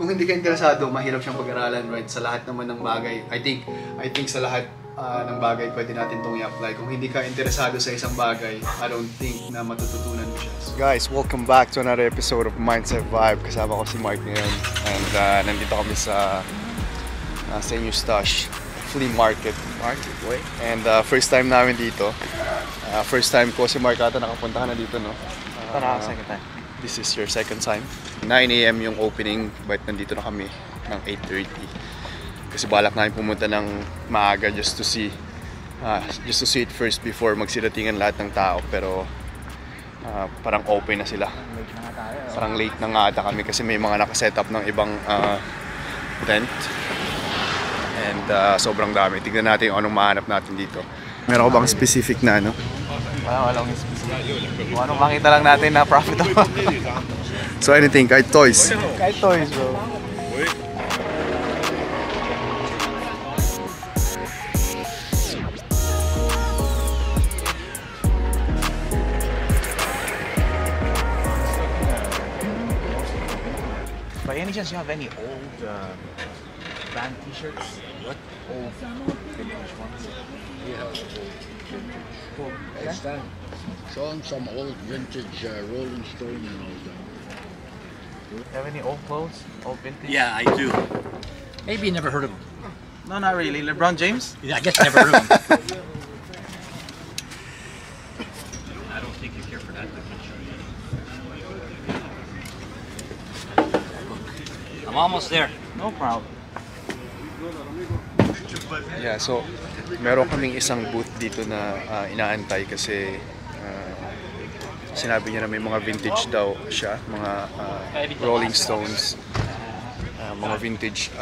kung hindi ka interesado, mahirap siyang pag-aralan, right? Sa lahat naman ng bagay. I think sa lahat ng bagay pwede natin itong i-apply. Kung hindi ka interesado sa isang bagay, I don't think na matututunan mo siya. Guys, welcome back to another episode of Mindset Vibe. Kasama ko si Mark ngayon. And nandito kami sa St. Eustache Flea Market. Boy. And first time namin dito. First time ko si Mark ata nakapunta ka na dito, no? Second time. This is your second time. 9 AM yung opening, but nandito na kami ng 8:30. Kasi balak namin pumunta ng maaga just to see it first before magsiratingan lahat ng tao. Pero parang open na sila. Parang late na nga ata kami kasi may mga nakaset up ng ibang tent. And sobrang dami. Tignan natin kung anong mahanap natin dito. Meron ko bang specific na ano? Walang specific. Kung anong makita lang natin na profitable. So anything, kahit toys? Kahit toys, bro. By any chance, you have any old band t-shirts? What? Old vintage ones? Yeah, Cool. it's time. Showing some old vintage Rolling Stone and all that. You have any old clothes? Old vintage? Yeah, I do. Maybe you never heard of him. No, not really. LeBron James? Yeah, I guess you never heard of him. I don't think you care for that. I'm almost there. No problem. Yeah, so meron kaming isang booth dito na inaantay kasi sinabi niya na may mga vintage daw siya, mga Rolling Stones, mga vintage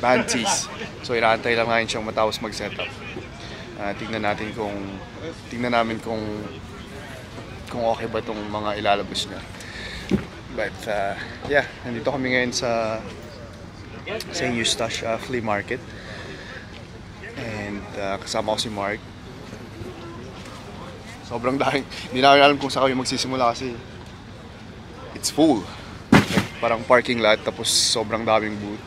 band tees. So inaantay lang namin siyang matapos mag-setup. Tingnan namin kung okay ba tong mga ilalabas niya. But yeah, nandito kami ngayon sa St. Eustache Flea Market. And kasama ko si Mark. Sobrang dahil, hindi namin alam kung saan kami magsisimula kasi it's full. Like, parang parking lot tapos sobrang daming booth.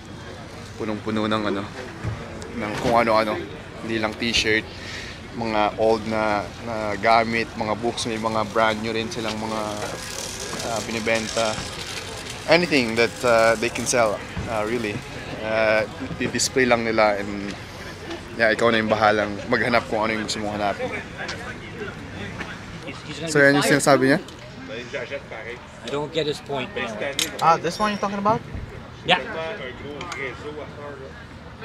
Punong-puno ng ng kung ano-ano. Hindi lang t-shirt, mga old na gamit, mga books, may mga brand new rin silang mga binibenta. Anything that they can sell, really. I-display lang nila and yeah, ikaw na yung bahalang maghanap kung ano yung gusto mong hanapin. So yan yung sinasabi niya? I don't get his point. This one you're talking about? Yeah,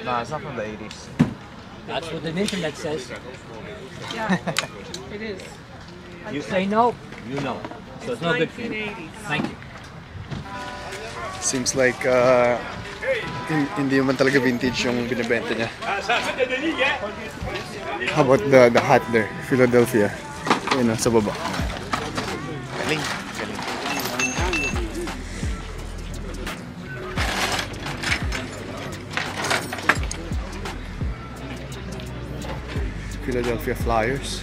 No, it's not from the 80s. that's what the internet says. Yeah, it is. You say no, you know. So it's no good for you. 1980s. Thank you. Seems like hindi naman talaga vintage yung binibenta niya. How about the hat there? Philadelphia. Ayun, sa baba. Galing. Philadelphia Flyers.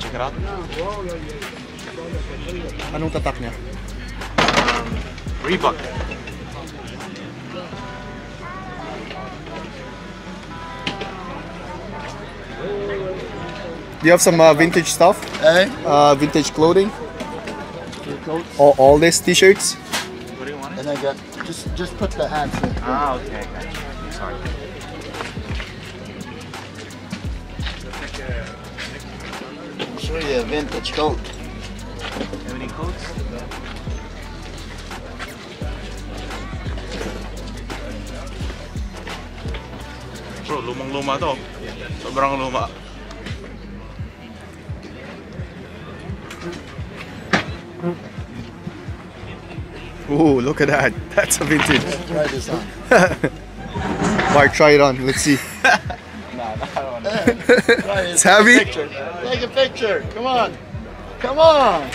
Check it out. Anong tatak niya? Reebok. Do you have some vintage stuff? Vintage clothing? All these t-shirts? What do you want? And I got just put the hats in. Okay, gotcha. Sorry. Show you a vintage coat. Have any coats? Bro, lumang-luma to. Sobrang luma. Ooh, look at that. That's a vintage. Try this on. Mark, try it on. Let's see. Try it. It's heavy. Take a picture. Come on. Come on.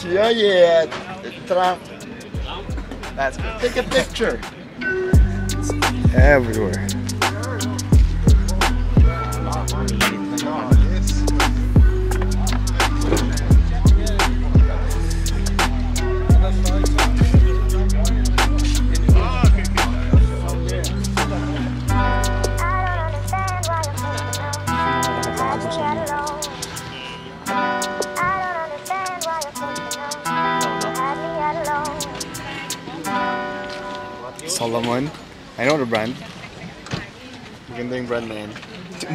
Yeah. That's good. Take a picture. Everywhere. Solomon. I know the brand. Maganda yung brand na yan.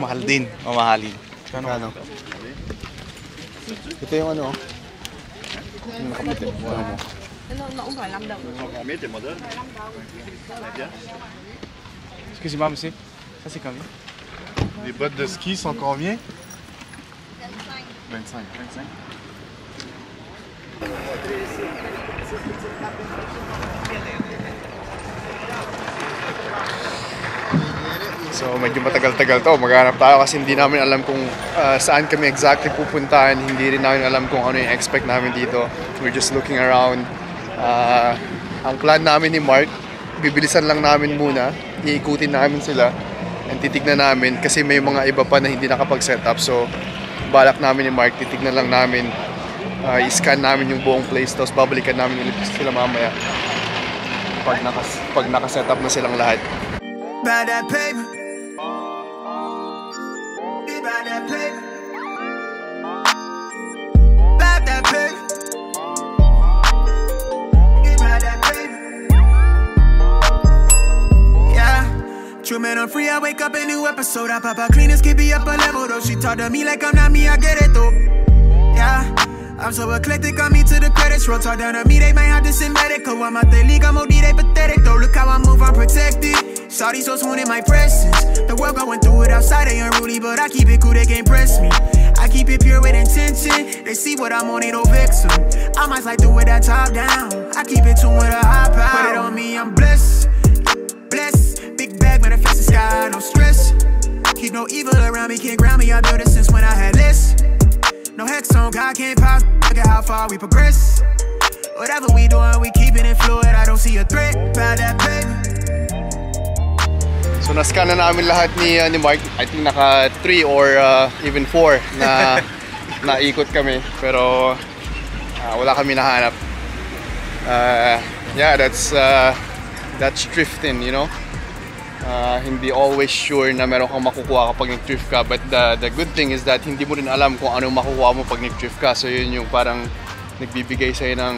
Mahal din. Mamahalin. Ano? Ito yung ano. Yung nakaputi. Ano mo? Nó cũng phải 5 đồng. Excusez-moi, monsieur. Ça, c'est combien? Les bottes de ski sont combien? 25. So medyo matagal-tagal to. Maghanap tayo kasi hindi namin alam kung saan kami exactly pupuntahan. Hindi rin namin alam kung ano yung expect namin dito. We're just looking around. Ang plan namin ni Mark, bibilisan lang namin muna. Iikutin namin sila. And titignan namin kasi may mga iba pa na hindi nakapag-set up. So balak namin ni Mark, titignan lang namin. I-scan namin yung buong place. Tapos babalikan namin ulit sila mamaya. Pag naka-set up na silang lahat. Buy that paper. Buy that paper. Buy that paper. Buy that paper. Yeah. True man, I'm free. I wake up a new episode. I pop out cleaners, keep me up a level though. She talk to me like I'm not me. I get it though. Yeah. I'm so eclectic, I'm me to the credits roll. Talk down to me, they might have to send medical. I'm out the league, I'm OD, they pathetic though. Look how I move, I'm protected. Shawty so swoon in my presence. The world going through it outside, they unruly, but I keep it cool, they can't press me. I keep it pure with intention. They see what I'm on, ain't no vixen. I might slide through with that top down. I keep it tuned with a high power. Put it on me, I'm blessed. Blessed. Big bag, manifest the sky, no stress. Keep no evil around me, can't ground me. I built it since when I had less. No hex on, God can't pop. Look at how far we progress. Whatever we doing, we keeping it fluid. I don't see a threat. Buy that paper. So na-scan na namin lahat ni Mark. I think naka 3 or even 4 na naikot kami. Pero wala kami nahanap. Yeah, that's thrifting, you know. Hindi always sure na meron kang makukuha kapag nag-thrift ka, but the good thing is that hindi mo rin alam kung anong makukuha mo pag nag-thrift ka. So yun yung parang nagbibigay sa'yo ng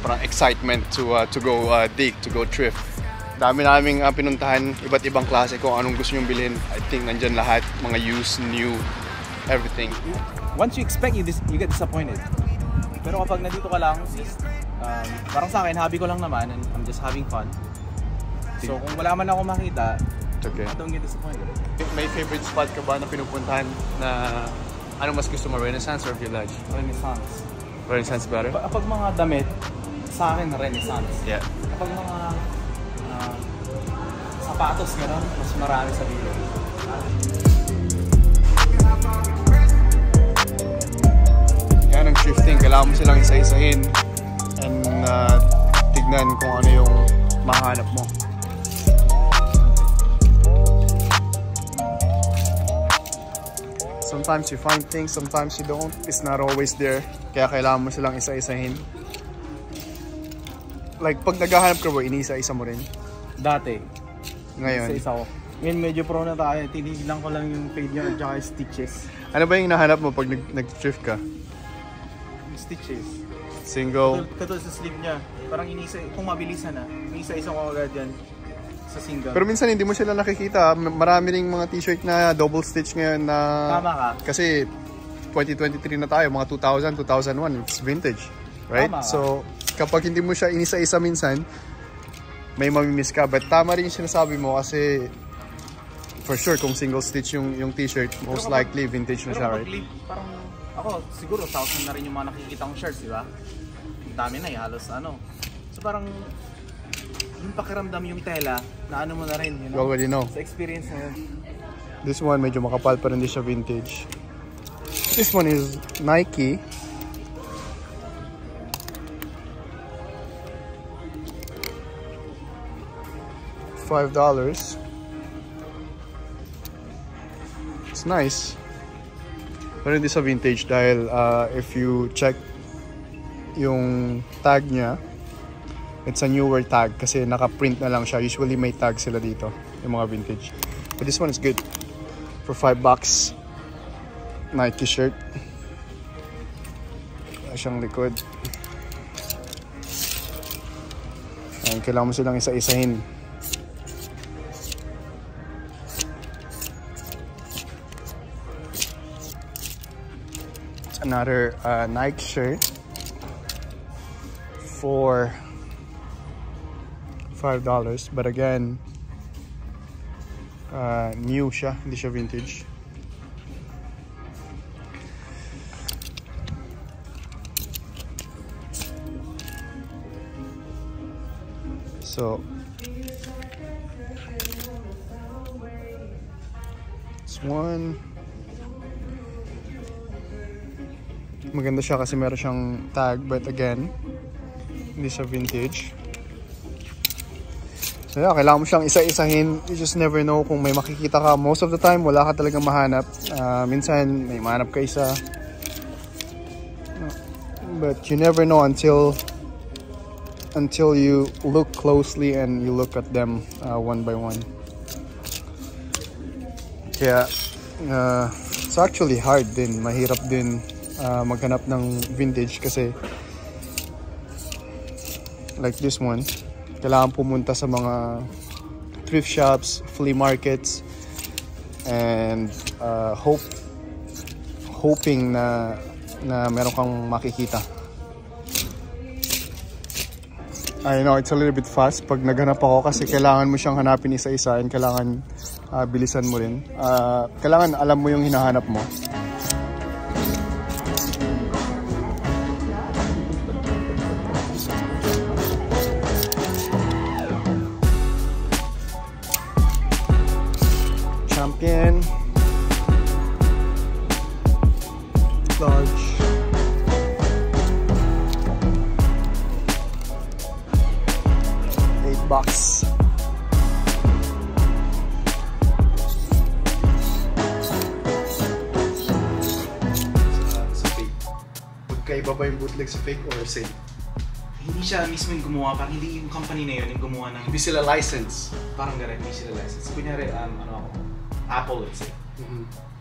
parang excitement to go dig, to go thrift. Dami naming pinuntahan, iba't ibang klase kung anong gusto nyong bilhin. I think nandyan lahat, mga used, new, everything. Once you expect, you get disappointed. Pero kapag nandito ka lang, parang sa akin, hobby ko lang naman and I'm just having fun. So kung wala man ako makita, okay. Don't get disappointed. May favorite spot ka ba na pinupuntahan na anong mas gusto mo, Renaissance or Village? Renaissance. Renaissance better? Kapag mga damit, sa akin Renaissance. Yeah. Kapag mga sapatos gano'n, mas marami sa Village. Yan ang thrifting, kailangan mo silang isa-isahin and tignan kung ano yung mahanap mo. Sometimes you find things, sometimes you don't. It's not always there. Kaya kailangan mo silang isa-isahin. Like, pag naghahanap ka ba, inisa-isa mo rin? Dati. Ngayon? Isa-isa ko. Ngayon medyo pro na tayo. Tinigilan ko lang yung fade niya at saka stitches. Ano ba yung nahanap mo pag nag-thrift ka? Stitches. Single? Katulad sa sleeve niya. Parang inisa, kung mabilisan na, inisa-isa ko agad yan. Sa single. Pero minsan hindi mo sila nakikita. Marami ring mga t-shirt na double stitch ngayon na... Tama ka. Kasi 2023 na tayo, mga 2000, 2001, it's vintage. Right? Tama ka. So, kapag hindi mo siya inisa-isa minsan, may mamimiss ka. But tama rin yung sinasabi mo kasi for sure kung single stitch yung t-shirt, most likely vintage na siya, right? Parang ako, siguro 1,000 na rin yung mga nakikita kong shirts, di ba? Ang dami na, halos ano. So parang yung pakiramdam yung tela na ano mo na rin, you know? You already know. Sa experience na yun. This one medyo makapal pero hindi siya vintage. This one is Nike. $5. It's nice. Pero hindi sa vintage dahil if you check yung tag niya, it's a newer tag kasi naka-print na lang siya. Usually may tag sila dito, yung mga vintage. But this one is good. For $5. Nike shirt. Wala siyang likod. And kailangan mo silang isa-isahin. It's another Nike shirt for $5, but again, new siya, hindi siya vintage. So this one, maganda siya kasi meron siyang tag, but again, hindi siya vintage. So yeah, kailangan mo siyang isa-isahin. You just never know kung may makikita ka. Most of the time, wala ka talagang mahanap. Minsan, may mahanap ka isa. But you never know until you look closely and you look at them one by one. Kaya, it's actually hard din. Mahirap din maghanap ng vintage kasi like this one, kailangan pumunta sa mga thrift shops, flea markets, and hoping na meron kang makikita. I know it's a little bit fast pag naghanap ako kasi kailangan mo siyang hanapin isa-isa and kailangan bilisan mo rin. Kailangan alam mo yung hinahanap mo. Champion, large, $8. Sa fake, magkaiba ba yung bootleg sa fake or same? Hindi siya mismo yung gumawa, parang hindi yung company na yun yung gumawa ng... Hindi sila license. Parang ganun, hindi sila license. Kunyari, Apple, let's say.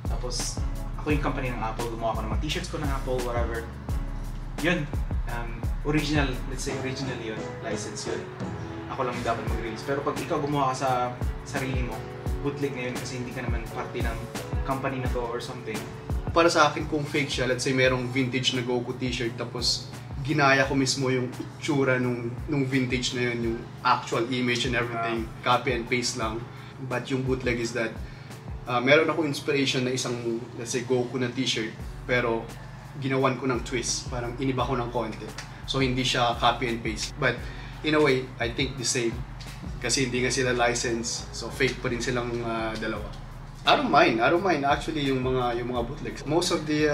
Tapos, ako yung company ng Apple, gumawa ko ng mga t-shirts ko ng Apple, whatever. Yun, original, let's say original yun, license yun. Ako lang dapat mag-release. Pero pag ikaw gumawa ka sa sarili mo, bootleg na yun kasi hindi ka naman parte ng company na to or something. Para sa akin, kung fake siya, let's say merong vintage na Goku t-shirt, tapos ginaya ko mismo yung itsura nung vintage na yun, yung actual image and everything, copy and paste lang. But yung bootleg is that, meron ako inspiration na isang, let's say, Goku na t-shirt, pero ginawan ko ng twist, parang iniba ko ng konti. So hindi siya copy and paste. But in a way, I think the same. Kasi hindi nga sila license, so fake pa rin silang dalawa. I don't mind actually yung mga bootlegs. Most of the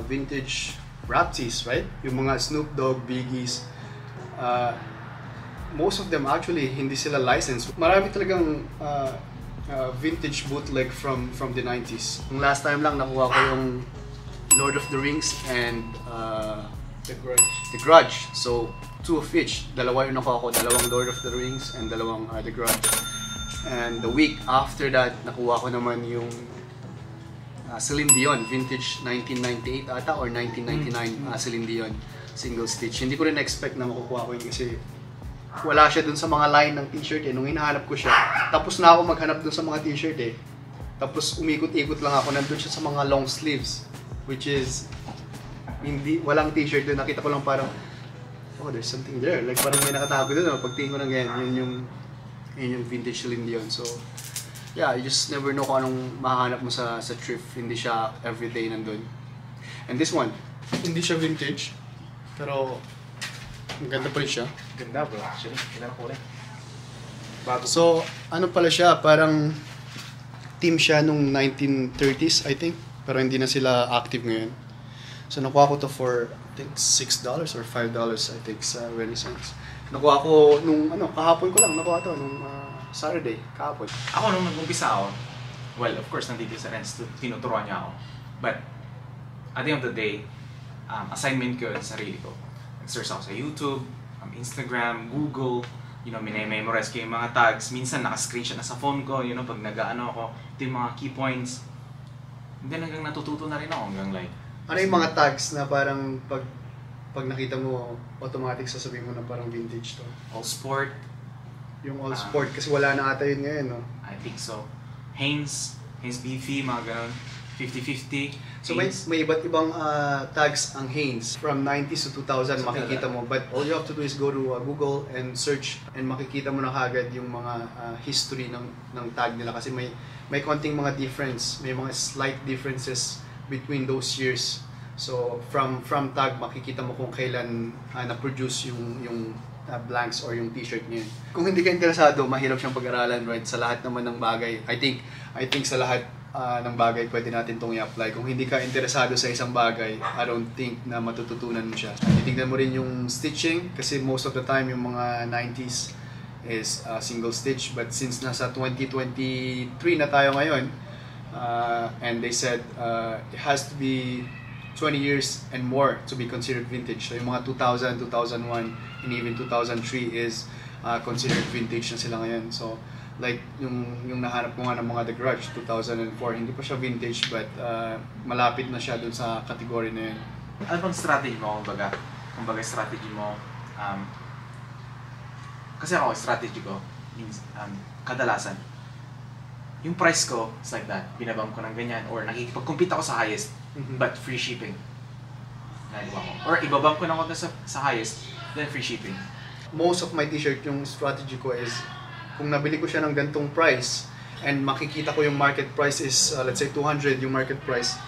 vintage rap tees, right? Yung mga Snoop Dogg, Biggies, most of them actually hindi sila licensed. Marami talagang vintage bootleg from the 90s. Yung last time lang nakuha ko yung Lord of the Rings and The Grudge. So two of each. Dalawa yung nakuha ko, dalawang Lord of the Rings and dalawang The Grudge. And the week after that, nakuha ko naman yung Celine Dion, vintage 1998 ata or 1999 Celine Dion, single stitch. Hindi ko rin expect na makukuha ko yun kasi wala siya dun sa mga line ng t-shirt eh. Nung hinahanap ko siya, tapos na ako maghanap dun sa mga t-shirt eh. Tapos umikot-ikot lang ako, nandun siya sa mga long sleeves, which is walang t-shirt dun. Nakita ko lang parang, oh, there's something there. Like parang may nakatago dun. Pagtingin ko ng ganyan, yun yung vintage Celine Dion. So yeah, you just never know kung anong mahanap mo sa thrift. Hindi siya everyday nandun. And this one, hindi siya vintage, pero ang ganda pa rin siya. Ganda bro, actually. Ganda na kulay. So, ano pala siya, parang team siya nung 1930s, I think. Pero hindi na sila active ngayon. So, nakuha ko to for, I think, $6 or $5, I think, sa Renaissance. Nakuha ko nung, kahapon ko lang nakuha to, nung Saturday, kahapon. Ako nung nag-umpisa ako, well, of course, nandito sa Renz, tinuturuan niya ako. But, at the end of the day, assignment ko yun sa sarili ko. Nag-search ako sa YouTube, Instagram, Google, minay-memorize ko yung mga tags. Minsan naka-screenshot na sa phone ko, pag nag-ano ako, ito yung mga key points. And then hanggang natututo na rin ako hanggang like... Ano yung mga tags na parang pag pag nakita mo, automatic sasabihin mo na parang vintage to? All sport. Yung all sport, kasi wala na ata yun ngayon, no? I think so. Hanes Beefy, mga ganun. 50-50. So may iba't ibang tags ang Hanes. From 90s to 2000 makikita mo. But all you have to do is go to Google and search and makikita mo na kagad yung mga history ng tag nila. Kasi may konting mga difference. May mga slight differences between those years. So from tag makikita mo kung kailan na-produce yung blanks or yung t-shirt niya. Kung hindi ka interesado, mahirap siyang pag-aralan, right? Sa lahat naman ng bagay. I think sa lahat ng bagay pwede natin itong i-apply. Kung hindi ka interesado sa isang bagay, I don't think na matututunan mo siya. Titignan mo rin yung stitching kasi most of the time yung mga 90s is single stitch, but since nasa 2023 na tayo ngayon, and they said it has to be 20 years and more to be considered vintage. So yung mga 2000, 2001, and even 2003 is considered vintage na sila ngayon. So like yung nahanap ko nga ng mga The Grudge 2004, hindi pa siya vintage but malapit na siya dun sa category na yun. Ano bang strategy mo, kumbaga strategy mo, kasi ako, strategy ko means kadalasan yung price ko is like that, binabang ko ng ganyan or nakikipag-compete ako sa highest but free shipping nagawa ko, or ibabang ko na ako sa highest then free shipping. Most of my t-shirt, yung strategy ko is kung nabili ko siya ng gantong price and makikita ko yung market price is let's say 200 yung market price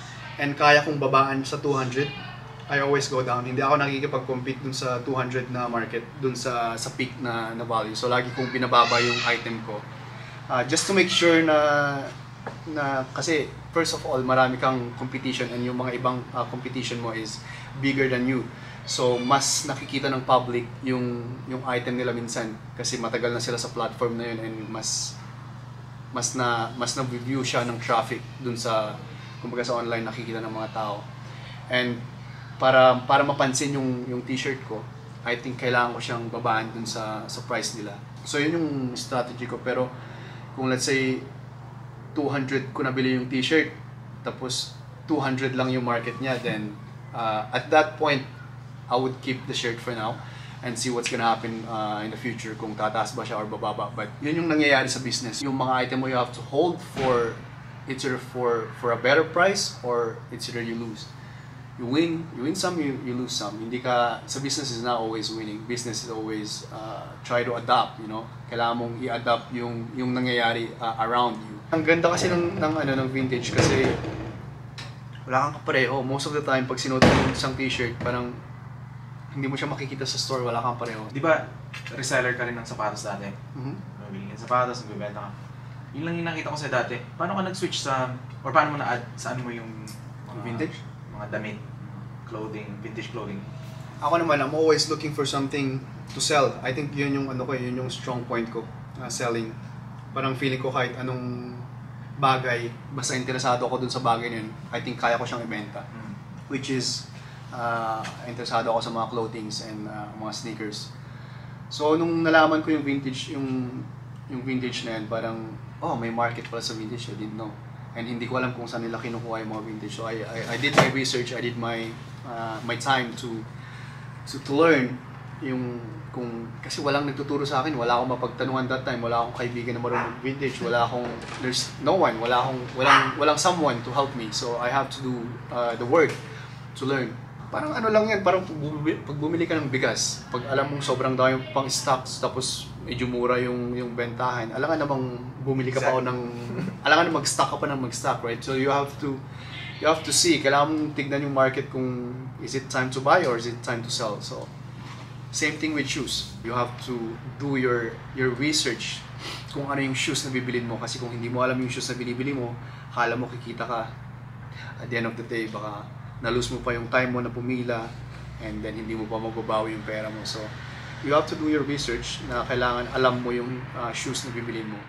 and kaya kong babaan sa 200, I always go down. Hindi ako nakikipag-compete dun sa 200 na market, dun sa peak na value. So lagi kong pinababa yung item ko. Just to make sure na kasi first of all, marami kang competition and yung mga ibang competition mo is bigger than you. So mas nakikita ng public yung item nila minsan kasi matagal na sila sa platform na yun and mas na-view siya ng traffic dun sa kumbaga sa online nakikita ng mga tao. And para mapansin yung t-shirt ko, I think kailangan ko siyang babaan dun sa price nila. So yun yung strategy ko. Pero kung let's say 200 ko nabili yung t-shirt tapos 200 lang yung market niya, then at that point I would keep the shirt for now and see what's gonna happen in the future kung tataas ba siya or bababa. But yun yung nangyayari sa business. Yung mga item mo you have to hold for either for a better price or it's either you lose. You win some, you lose some. Hindi ka, sa business is not always winning. Business is always try to adapt, you know. Kailangan mong i-adapt yung nangyayari around you. Ang ganda kasi ng vintage kasi wala kang kapareho. Most of the time, pag sinuot mo yung isang t-shirt, parang hindi mo siya makikita sa store, wala kang pareho. Di ba, reseller ka rin ng sapatos dati? Mabili ka ng sapatos, magbibenta ka. Yun lang yung nakita ko sa dati. Paano ka nag-switch or paano mo na-add, saan mo yung vintage? Mga damit, clothing, vintage clothing? Ako naman, I'm always looking for something to sell. I think yun yung yun yung strong point ko, selling. Parang feeling ko kahit anong bagay, basta interesado ako dun sa bagay na yun, I think kaya ko siyang ibenta. Which is, interesado ako sa mga clothings and mga sneakers. So nung nalaman ko yung vintage na yan, parang may market pala sa vintage, I didn't know. And hindi ko alam kung saan nila kinukuha yung mga vintage. So I did my research, I did my time to learn kasi walang nagtuturo sa akin, wala akong mapagtanungan that time, wala akong kaibigan na marunong vintage, there's no one, walang someone to help me. So I have to do the work to learn. Parang ano lang yan, parang pag bumili ka ng bigas, pag alam mong sobrang dami pang stocks tapos medyo mura yung bentahan, alangan namang bumili ka pa alangan na mag-stock ka pa ng mag-stock, right? So you have to see, kailangan mong tignan yung market kung is it time to buy or is it time to sell. So same thing with shoes. You have to do your research kung ano yung shoes na bibilin mo, kasi kung hindi mo alam yung shoes na binibili mo, akala mo kikita ka, at the end of the day baka na-lose mo pa yung time mo na pumila and then hindi mo pa mababawi yung pera mo. So you have to do your research na kailangan alam mo yung shoes na bibilin mo.